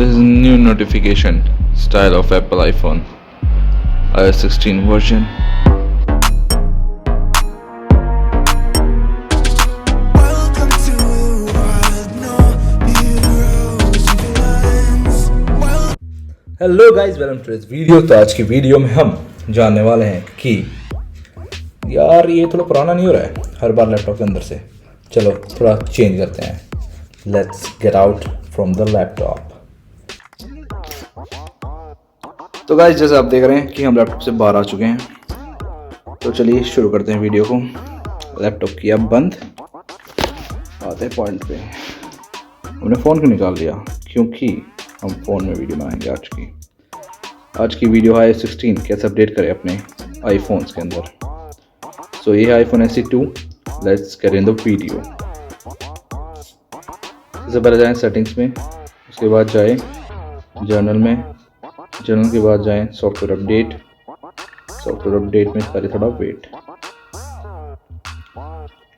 This is new notification style of Apple iPhone iOS 16 version. Hello guys, welcome to this video. तो आज की video में हम जानने वाले हैं कि यार ये थोड़ा पुराना नहीं हो रहा है हर बार लैपटॉप के अंदर से। चलो थोड़ा चेंज करते हैं। Let's get out from the laptop. तो गाइस जैसे आप देख रहे हैं कि हम लैपटॉप से बाहर आ चुके हैं। तो चलिए शुरू करते हैं वीडियो को। लैपटॉप किया बंद, आते हैं पॉइंट पे। हमने फ़ोन क्यों निकाल लिया? क्योंकि हम फ़ोन में वीडियो बनाएंगे आज की वीडियो है iOS 16 कैसे अपडेट करें अपने आईफोन्स के अंदर। सो ये है iPhone SE 2। Let's get in the video. सबसे पहले जाएं सेटिंग्स में, उसके बाद जाएं जर्नल में, जर्नल के बाद जाएं सॉफ्टवेयर अपडेट में पहले थोड़ा वेट।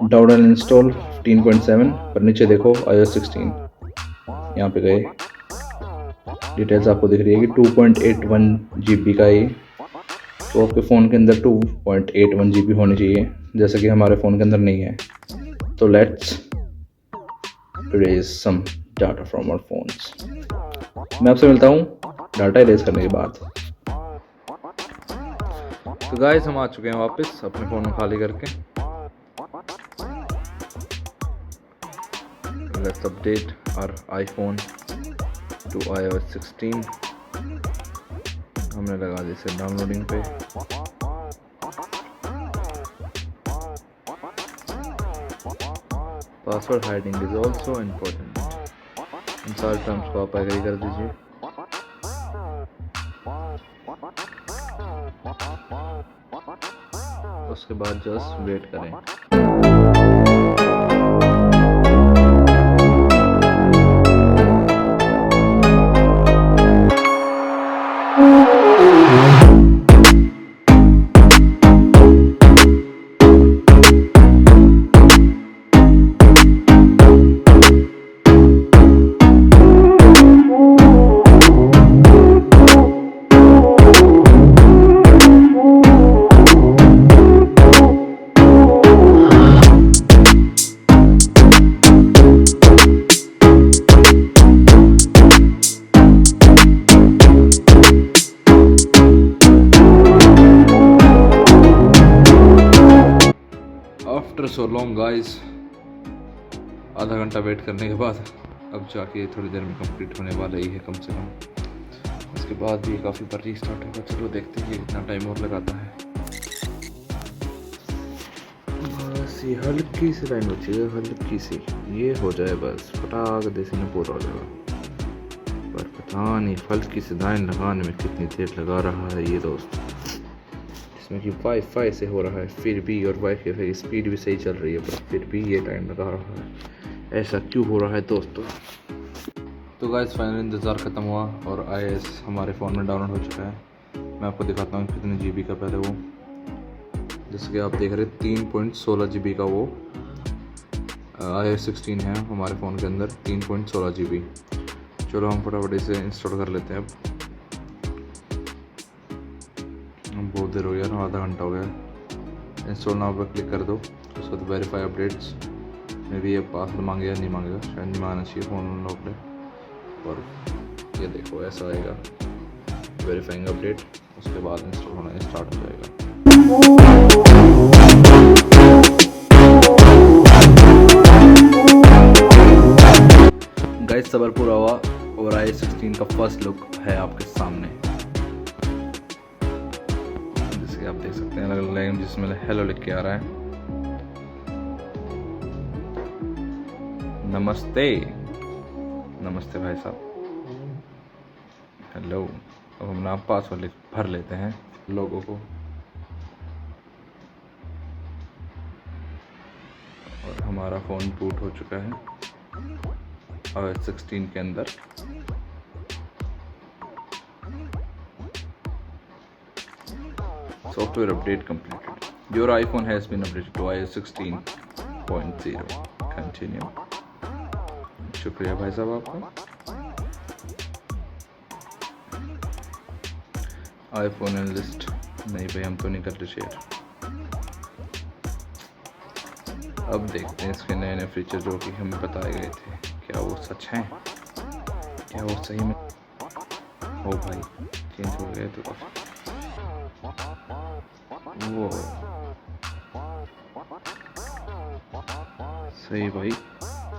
डाउनलोड इंस्टॉल 15.7 पर नीचे देखो iOS 16, यहाँ पे गए। डिटेल्स आपको दिख रही है कि 2.81 GB का ये, तो आपके फ़ोन के अंदर 2.81 GB होनी चाहिए, जैसा कि हमारे फ़ोन के अंदर नहीं है। तो let's erase some data from our phones। मैं आपसे मिलता हूँ डाटा इरेज करने के बाद। तो गाइस हम आ चुके हैं वापस अपने फ़ोन में खाली करके। Let's update our iPhone to iOS 16। हमने लगा दी इसे डाउनलोडिंग पे। Password hiding is also important. इन सारे टर्म्स को आप एग्री कर दीजिए। उसके बाद जस्ट वेट करें। आफ्टर सो लॉन्ग गाइस, आधा घंटा वेट करने के बाद अब जाके थोड़ी देर में कंप्लीट होने वाला ही है कम से कम। उसके बाद भी काफ़ी बार रीस्टार्ट होगा। चलो देखते हैं कितना टाइम और लगाता है। बस ये हल्की सी लाइन बची है, हल्की सी, ये हो जाए बस फटाक देसी में पूरा हो जाएगा। पर पता नहीं हल्की सी लाइन लगाने में कितनी देर लगा रहा है ये दोस्त। कि वाईफाई से हो रहा है फिर भी, और वाईफाई की स्पीड भी सही चल रही है, पर फिर भी ये टाइम लगा रहा है। ऐसा क्यों हो रहा है दोस्तों? तो गाइस फाइनली इंतज़ार ख़त्म हुआ और iOS हमारे फ़ोन में डाउनलोड हो चुका है। मैं आपको दिखाता हूँ कितने GB का पहले वो, जैसे कि आप देख रहे हैं 3.16 GB का वो iOS 16 है हमारे फ़ोन के अंदर, 3.16 GB। चलो हम फटाफट इसे इंस्टॉल कर लेते हैं। अब बहुत देर हो गया ना, आधा घंटा हो गया। इंस्टॉल नाउ पर क्लिक कर दो। उसके बाद वेरीफाई अपडेट्स में भी ये पासवर्ड मांगेगा, नहीं मांगेगा, शायद नहीं मांगना चाहिए फ़ोन लॉक ले। और ये देखो ऐसा आएगा वेरीफाइंग अपडेट। उसके बाद इंस्टॉल होना स्टार्ट हो जाएगा। गाइस सबर पूरा हुआ और iOS 16 का फर्स्ट लुक है आपके सामने। आप देख सकते हैं अलग अलग लैंग्वेज जिसमें हेलो लिख के आ रहा है। नमस्ते नमस्ते भाई साहब, हेलो। अब हम नाम पासवर्ड भर लेते हैं लोगों को, और हमारा फ़ोन बूट हो चुका है iOS 16 के अंदर। Software update completed. Your iPhone has been updated to iOS 16.0. Continue. शुक्रिया भाई साहब आपका। आईफोन इन लिस्ट नहीं भाई, हम तो नहीं करते शेयर। अब देखते हैं इसके नए नए फीचर जो कि हमें बताए गए थे, क्या वो सच हैं, क्या वो सही में हो भाई चेंज हो गए तो वो सही भाई।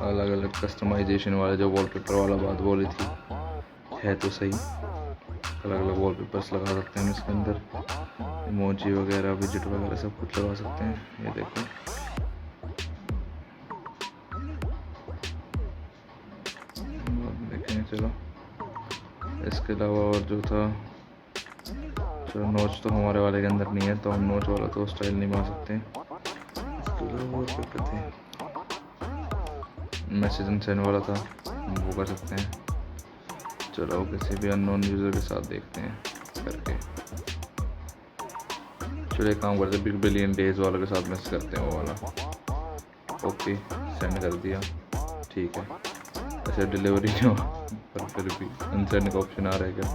अलग अलग कस्टमाइजेशन वाला जो वॉलपेपर वाला बात बोली थी है तो सही। अलग अलग वॉलपेपर्स लगा सकते हैं हम इसके अंदर, इमोजी वगैरह विजिट वगैरह सब कुछ लगा सकते हैं। ये देखो देखें। चलो इसके अलावा और जो था, चलो नोच तो हमारे वाले के अंदर नहीं है तो हम नोच वाला तो स्टाइल नहीं बना सकते। इसके अलावा और क्या थे, मैसेज एंड सेंड वाला था, हम वो कर सकते हैं। चलो किसी भी अननोन यूज़र के साथ देखते हैं करके। चलो एक काम करते हैं, बिग बिलियन डेज वालों के साथ मैसेज करते हैं वो वाला। ओके सेंड कर दिया, ठीक है। ऐसे डिलीवरी नहीं हो पर फिर भी अनसेंड का ऑप्शन आ रहा है क्या?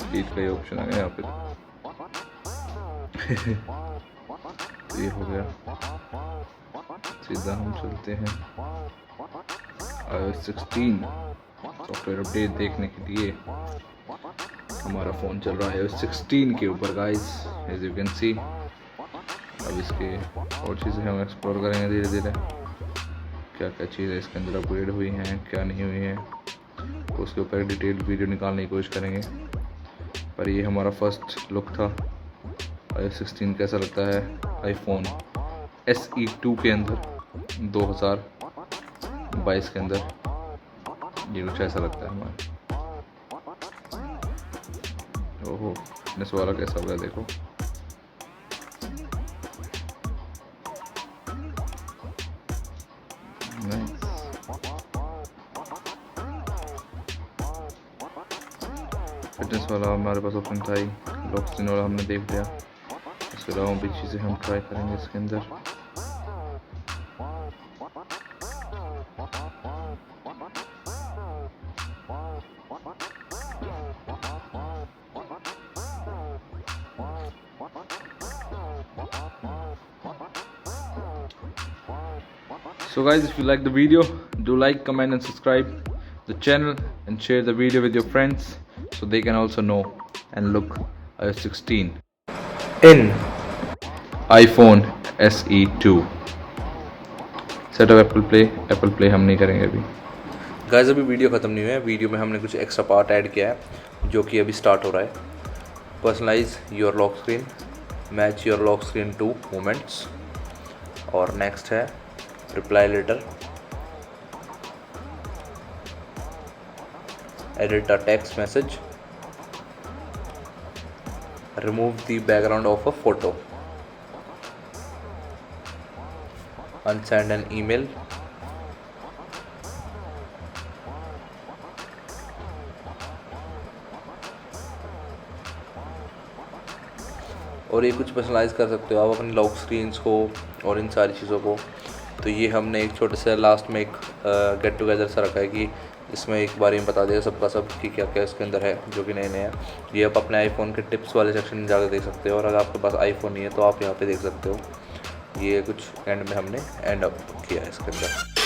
डिलीट का ही ऑप्शन आ गया यहाँ पे। तो ये हो गया। सीधा हम चलते हैं iOS 16 सॉफ्टवेयर अपडेट देखने के लिए। हमारा फ़ोन चल रहा है iOS 16 के ऊपर guys, as you can see. अब इसके और चीज़ें हम एक्सप्लोर करेंगे धीरे धीरे, क्या क्या चीज़ें इसके अंदर अपग्रेड हुई हैं, क्या नहीं हुई हैं, उसके ऊपर डिटेल्ड वीडियो निकालने की कोशिश करेंगे। पर ये हमारा फर्स्ट लुक था iOS 16 कैसा लगता है आईफोन SE 2 के अंदर 2022 के अंदर। ये कुछ ऐसा लगता है हमारा। ओहो फिटनेस वाला कैसा हो गया देखो। फिटनेस वाला हमारे पास ऑप्शन था ही, लॉक स्क्रीन वाला हमने देख लिया। इसके अलावा भी चीज़ें हम ट्राई करेंगे इसके अंदर। So guys, if you like the video, do like, comment and subscribe the channel and share the video with your friends so they can also know and look iOS 16 in iPhone SE 2। Setup Apple play हम नहीं करेंगे अभी guys. अभी video ख़त्म नहीं हुआ है, video में हमने कुछ एक्स्ट्रा पार्ट ऐड किया है जो कि अभी स्टार्ट हो रहा है। Personalise your lock screen, match your lock screen to moments, और नेक्स्ट है reply later, edit a text message, remove the background of a photo, unsend an email, और ये कुछ पर्सनलाइज कर सकते हो आप अपनी लॉक स्क्रीन्स को और इन सारी चीज़ों को। तो ये हमने एक छोटे से लास्ट में एक गेट टुगेदर सा रखा है कि इसमें एक बार ही बता दिया सबका सब कि क्या क्या इसके अंदर है जो कि नए नए है। ये आप अपने आईफोन के टिप्स वाले सेक्शन में जाकर देख सकते हो, और अगर आपके पास आईफोन नहीं है तो आप यहाँ पे देख सकते हो। ये कुछ एंड में हमने एंड अप किया है इसके अंदर।